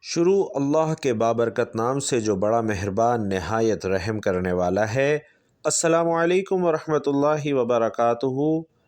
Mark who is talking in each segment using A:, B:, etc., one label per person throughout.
A: شروع اللہ کے بابرکت نام سے جو بڑا مہربان نہایت رحم کرنے والا ہے۔ السلام علیکم ورحمۃ اللہ وبرکاتہ۔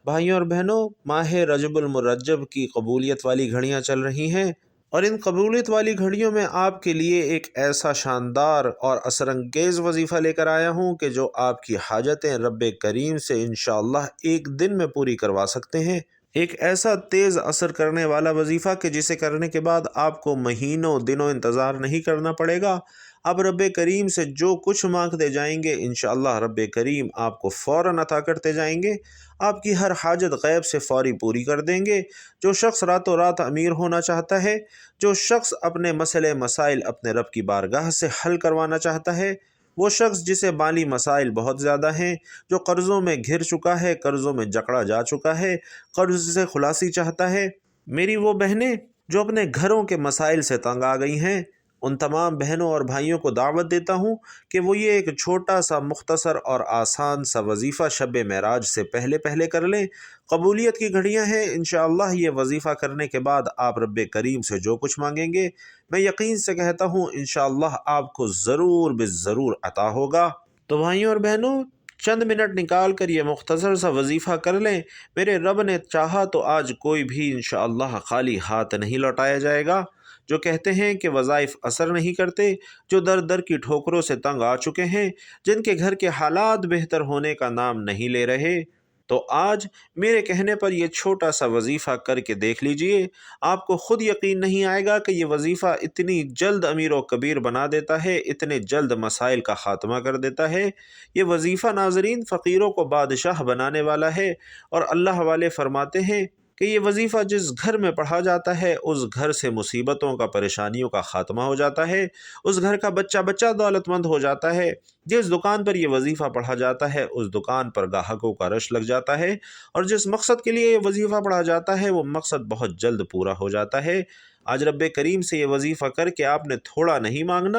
A: بھائیوں اور بہنوں، ماہ رجب المرجب کی قبولیت والی گھڑیاں چل رہی ہیں، اور ان قبولیت والی گھڑیوں میں آپ کے لیے ایک ایسا شاندار اور اثر انگیز وظیفہ لے کر آیا ہوں کہ جو آپ کی حاجتیں رب کریم سے انشاءاللہ ایک دن میں پوری کروا سکتے ہیں۔ ایک ایسا تیز اثر کرنے والا وظیفہ کہ جسے کرنے کے بعد آپ کو مہینوں دنوں انتظار نہیں کرنا پڑے گا۔ آپ رب کریم سے جو کچھ مانگتے جائیں گے انشاءاللہ رب کریم آپ کو فوراً عطا کرتے جائیں گے۔ آپ کی ہر حاجت غیب سے فوری پوری کر دیں گے۔ جو شخص راتوں رات امیر ہونا چاہتا ہے، جو شخص اپنے مسئلے مسائل اپنے رب کی بارگاہ سے حل کروانا چاہتا ہے، وہ شخص جسے مالی مسائل بہت زیادہ ہیں، جو قرضوں میں گھر چکا ہے، قرضوں میں جکڑا جا چکا ہے، قرض سے خلاصی چاہتا ہے، میری وہ بہنیں جو اپنے گھروں کے مسائل سے تنگ آ گئی ہیں، ان تمام بہنوں اور بھائیوں کو دعوت دیتا ہوں کہ وہ یہ ایک چھوٹا سا مختصر اور آسان سا وظیفہ شب معراج سے پہلے پہلے کر لیں۔ قبولیت کی گھڑیاں ہیں، انشاءاللہ یہ وظیفہ کرنے کے بعد آپ رب کریم سے جو کچھ مانگیں گے، میں یقین سے کہتا ہوں انشاءاللہ آپ کو ضرور بالضرور عطا ہوگا۔ تو بھائیوں اور بہنوں، چند منٹ نکال کر یہ مختصر سا وظیفہ کر لیں۔ میرے رب نے چاہا تو آج کوئی بھی انشاءاللہ خالی ہاتھ نہیں لوٹایا جائے گا۔ جو کہتے ہیں کہ وظائف اثر نہیں کرتے، جو در در کی ٹھوکروں سے تنگ آ چکے ہیں، جن کے گھر کے حالات بہتر ہونے کا نام نہیں لے رہے، تو آج میرے کہنے پر یہ چھوٹا سا وظیفہ کر کے دیکھ لیجئے۔ آپ کو خود یقین نہیں آئے گا کہ یہ وظیفہ اتنی جلد امیر و کبیر بنا دیتا ہے، اتنے جلد مسائل کا خاتمہ کر دیتا ہے۔ یہ وظیفہ ناظرین فقیروں کو بادشاہ بنانے والا ہے، اور اللہ والے فرماتے ہیں کہ یہ وظیفہ جس گھر میں پڑھا جاتا ہے اس گھر سے مصیبتوں کا پریشانیوں کا خاتمہ ہو جاتا ہے، اس گھر کا بچہ بچہ دولت مند ہو جاتا ہے۔ جس دکان پر یہ وظیفہ پڑھا جاتا ہے اس دکان پر گاہکوں کا رش لگ جاتا ہے، اور جس مقصد کے لیے یہ وظیفہ پڑھا جاتا ہے وہ مقصد بہت جلد پورا ہو جاتا ہے۔ آج رب کریم سے یہ وظیفہ کر کے آپ نے تھوڑا نہیں مانگنا،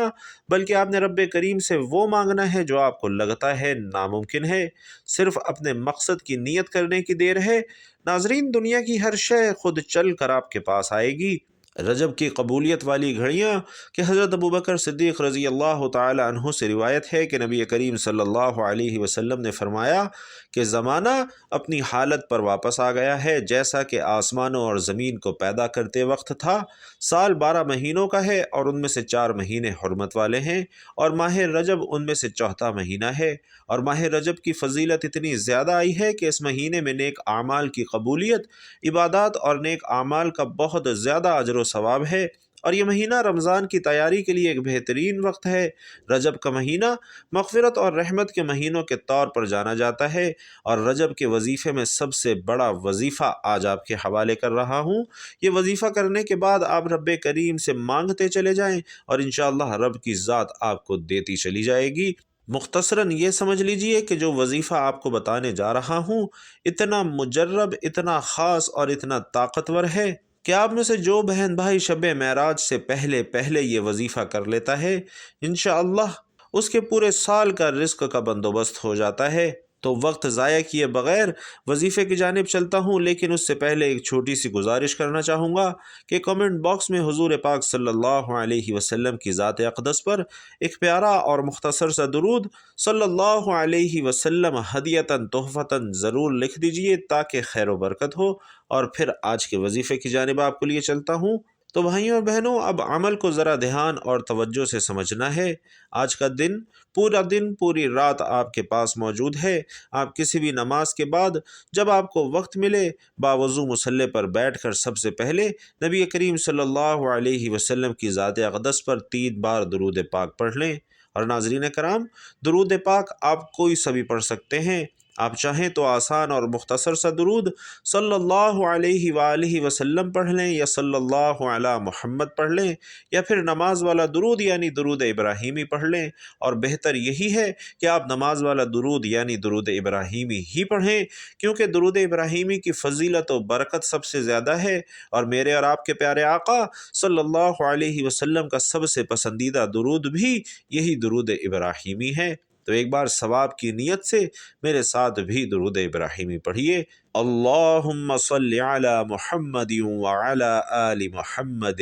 A: بلکہ آپ نے رب کریم سے وہ مانگنا ہے جو آپ کو لگتا ہے ناممکن ہے۔ صرف اپنے مقصد کی نیت کرنے کی دیر ہے۔ ناظرین، دنیا کی ہر شے خود چل کر آپ کے پاس آئے گی۔ رجب کی قبولیت والی گھڑیاں کہ حضرت ابوبکر صدیق رضی اللہ تعالی عنہ سے روایت ہے کہ نبی کریم صلی اللہ علیہ وسلم نے فرمایا کہ زمانہ اپنی حالت پر واپس آ گیا ہے جیسا کہ آسمانوں اور زمین کو پیدا کرتے وقت تھا۔ سال 12 مہینوں کا ہے، اور ان میں سے 4 مہینے حرمت والے ہیں، اور ماہ رجب ان میں سے چوتھا مہینہ ہے۔ اور ماہ رجب کی فضیلت اتنی زیادہ آئی ہے کہ اس مہینے میں نیک اعمال کی قبولیت، عبادات اور نیک اعمال کا بہت زیادہ اجر و ثواب ہے، اور یہ مہینہ رمضان کی تیاری کے لیے ایک بہترین وقت ہے۔ رجب کا مہینہ مغفرت اور رحمت کے مہینوں کے طور پر جانا جاتا ہے، اور رجب کے وظیفے میں سب سے بڑا وظیفہ آج آپ کے حوالے کر رہا ہوں۔ یہ وظیفہ کرنے کے بعد آپ رب کریم سے مانگتے چلے جائیں، اور انشاءاللہ رب کی ذات آپ کو دیتی چلی جائے گی۔ مختصراً یہ سمجھ لیجئے کہ جو وظیفہ آپ کو بتانے جا رہا ہوں اتنا مجرب، اتنا خاص اور اتنا طاقتور ہے کہ آپ میں سے جو بہن بھائی شب معراج سے پہلے پہلے یہ وظیفہ کر لیتا ہے انشاءاللہ اس کے پورے سال کا رزق کا بندوبست ہو جاتا ہے۔ تو وقت ضائع کیے بغیر وظیفے کی جانب چلتا ہوں، لیکن اس سے پہلے ایک چھوٹی سی گزارش کرنا چاہوں گا کہ کمنٹ باکس میں حضور پاک صلی اللہ علیہ وسلم کی ذات اقدس پر ایک پیارا اور مختصر سا درود صلی اللہ علیہ وسلم ہدیتاً تحفتاً ضرور لکھ دیجئے تاکہ خیر و برکت ہو۔ اور پھر آج کے وظیفے کی جانب آپ کو لیے چلتا ہوں۔ تو بھائیوں اور بہنوں، اب عمل کو ذرا دھیان اور توجہ سے سمجھنا ہے۔ آج کا دن، پورا دن، پوری رات آپ کے پاس موجود ہے۔ آپ کسی بھی نماز کے بعد جب آپ کو وقت ملے، باوضو مصلی پر بیٹھ کر سب سے پہلے نبی کریم صلی اللہ علیہ وسلم کی ذات اقدس پر 3 بار درود پاک پڑھ لیں۔ اور ناظرین کرام، درود پاک آپ کوئی سا بھی پڑھ سکتے ہیں۔ آپ چاہیں تو آسان اور مختصر سا درود صلی اللہ علیہ وآلہ وسلم پڑھ لیں، یا صلی اللہ علی محمد پڑھ لیں، یا پھر نماز والا درود یعنی درود ابراہیمی پڑھ لیں۔ اور بہتر یہی ہے کہ آپ نماز والا درود یعنی درود ابراہیمی ہی پڑھیں، کیونکہ درود ابراہیمی کی فضیلت و برکت سب سے زیادہ ہے، اور میرے اور آپ کے پیارے آقا صلی اللہ علیہ وسلم کا سب سے پسندیدہ درود بھی یہی درود ابراہیمی ہے۔ تو ایک بار ثواب کی نیت سے میرے ساتھ بھی درود ابراہیمی پڑھیے۔ اللہم صلی علی محمد وعلی آل محمد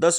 A: 10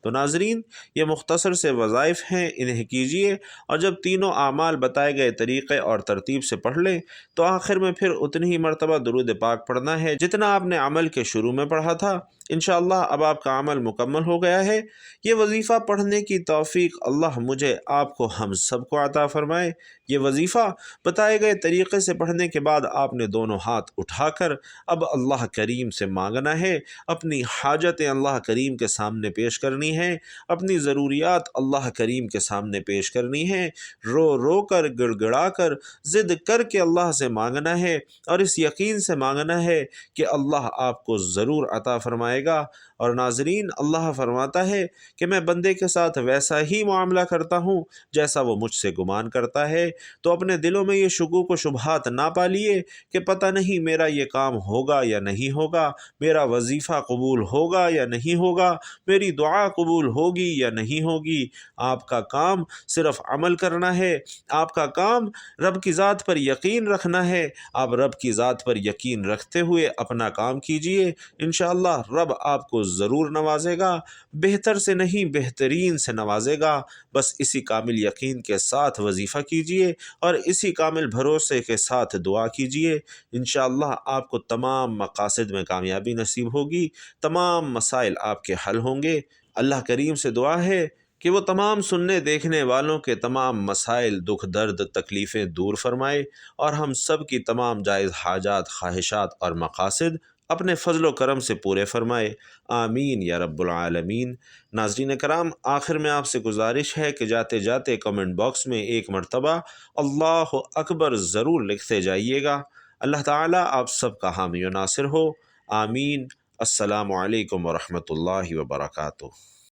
A: تو ناظرین، یہ مختصر سے وظائف ہیں، انہیں کیجیے، اور جب تینوں اعمال بتائے گئے طریقے اور ترتیب سے پڑھ لیں تو آخر میں پھر اتنی ہی مرتبہ درود پاک پڑھنا ہے جتنا آپ نے عمل کے شروع میں پڑھا تھا۔ انشاءاللہ اب آپ کا عمل مکمل ہو گیا ہے۔ یہ وظیفہ پڑھنے کی توفیق اللہ مجھے، آپ کو، ہم سب کو عطا فرمائے۔ یہ وظیفہ بتائے گئے طریقے سے پڑھنے کے بعد آپ نے دونوں ہاتھ اٹھا کر اب اللہ کریم سے مانگنا ہے، اپنی حاجتیں اللہ کریم کے سامنے پیش کرنی ہیں، اپنی ضروریات اللہ کریم کے سامنے پیش کرنی ہیں، رو رو کر، گڑ گڑا کر، ضد کر کے اللہ سے مانگنا ہے، اور اس یقین سے مانگنا ہے کہ اللہ آپ کو ضرور عطا فرمائے گا۔ اور ناظرین، اللہ فرماتا ہے کہ میں بندے کے ساتھ ویسا ہی معاملہ کرتا ہوں جیسا وہ مجھ سے گمان کرتا ہے، تو اپنے دلوں میں یہ شکوک و شبہات نہ پالیے کہ پتہ نہیں میرا یہ کام ہوگا یا نہیں ہوگا، میرا وظیفہ قبول ہوگا یا نہیں ہوگا، میری دعا قبول ہوگی یا نہیں ہوگی۔ آپ کا کام صرف عمل کرنا ہے، آپ کا کام رب کی ذات پر یقین رکھنا ہے۔ آپ رب کی ذات پر یقین رکھتے ہوئے اپنا کام کیجئے، انشاءاللہ رب آپ کو ضرور نوازے گا، بہتر سے نہیں بہترین سے نوازے گا۔ بس اسی کامل یقین کے ساتھ وظیفہ کیجئے اور اسی کامل بھروسے کے ساتھ دعا کیجئے، انشاءاللہ آپ کو تمام مقاصد میں کامیابی نصیب ہوگی، تمام مسائل آپ کے حل ہوں گے۔ اللہ کریم سے دعا ہے کہ وہ تمام سننے دیکھنے والوں کے تمام مسائل، دکھ درد، تکلیفیں دور فرمائے، اور ہم سب کی تمام جائز حاجات، خواہشات اور مقاصد اپنے فضل و کرم سے پورے فرمائے، آمین یا رب العالمین۔ ناظرین کرام، آخر میں آپ سے گزارش ہے کہ جاتے جاتے کمنٹ باکس میں ایک مرتبہ اللہ اکبر ضرور لکھتے جائیے گا۔ اللہ تعالیٰ آپ سب کا حامی و ناصر ہو، آمین۔ السلام علیکم ورحمۃ اللہ وبرکاتہ۔